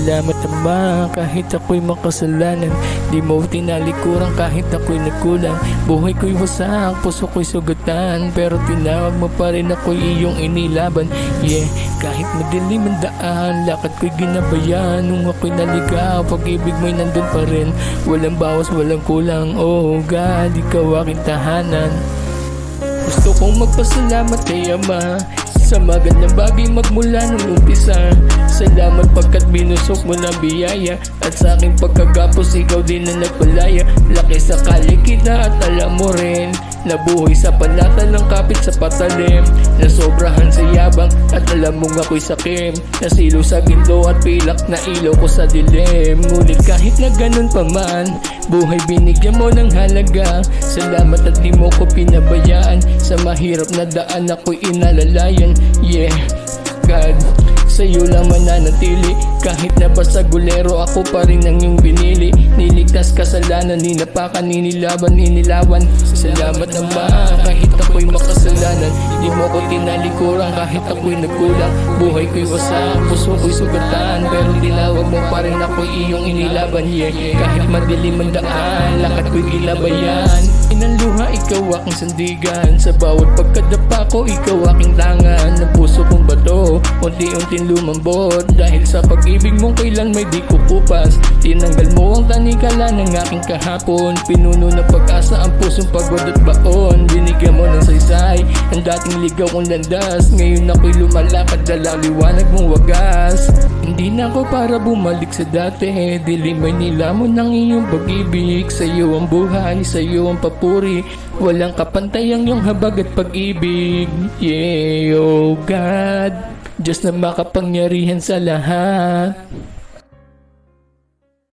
Salamat Ama, kahit ako'y makasalanan. Di mo tinalikuran kahit ako'y nagkulang. Buhay ko'y wasak, puso ko'y sugatan, pero tinawag mo pa rin ako'y iyong inilaban. Yeah, kahit madilim ang daan, lakad ko'y ginabayan. Nung ako'y naligaw, pag-ibig mo'y nandun pa rin. Walang bawas, walang kulang. Oh God, ikaw aking tahanan. Gusto kong magpasalamat kay Ama sa magandang bagay magmula nung umpisa. Salamat pagkat binusok mo ng biyaya, at sa aking pagkagapos ikaw din na nagpalaya. Laki sa kita at alam mo rin, nabuhay sa panata ng kapit sa patalim. Nasobrahan sa yabang at alam mong ako'y sakim. Nasilo sa ginto at pilak na ilaw ko sa dilim. Ngunit kahit na ganun pa man, buhay binigyan mo ng halaga. Salamat at di mo ko pinabayaan. Sa mahirap na daan ako'y inalalayan. Yeah, God, sa'yo lang mananatili. Kahit na basagulero, ako pa rin ang iyong binili. Niligtas kasalanan, ninapakan, ninilaban. Salamat Ama, kahit ako'y makasalanan. Di mo ko tinalikuran kahit ako'y nagkulang. Buhay ko'y wasak, puso ko'y sugatan, pero tinawag mo pa rin ako'y iyong inilaban. Yeah, kahit madilim ang daan, lakad ko'y gilabayan. Inanluha, ikaw aking sandigan. Sa bawat pagkadapa ko, ikaw aking tangan. Ang puso kong bato, unti-unting lumambot. Dahil sa pag-ibig mong kailan may di kukupas. Tinanggal mo ang tanikala ng aking kahapon. Pinuno ng pag-asa ang pusong pagod at baon. Binigyan mo ng saysay ang dating ligaw kong landas. Ngayon ako'y lumalakad, dala liwanag mong wagas. Hindi na ako para bumalik sa dati. Dilim ay nilamon ng iyong pag-ibig. Sa'yo ang buhay, sa'yo ang papuri. Walang kapantay ang iyong habag at pag-ibig. Yeah, oh God, Diyos na makapangyarihan sa lahat.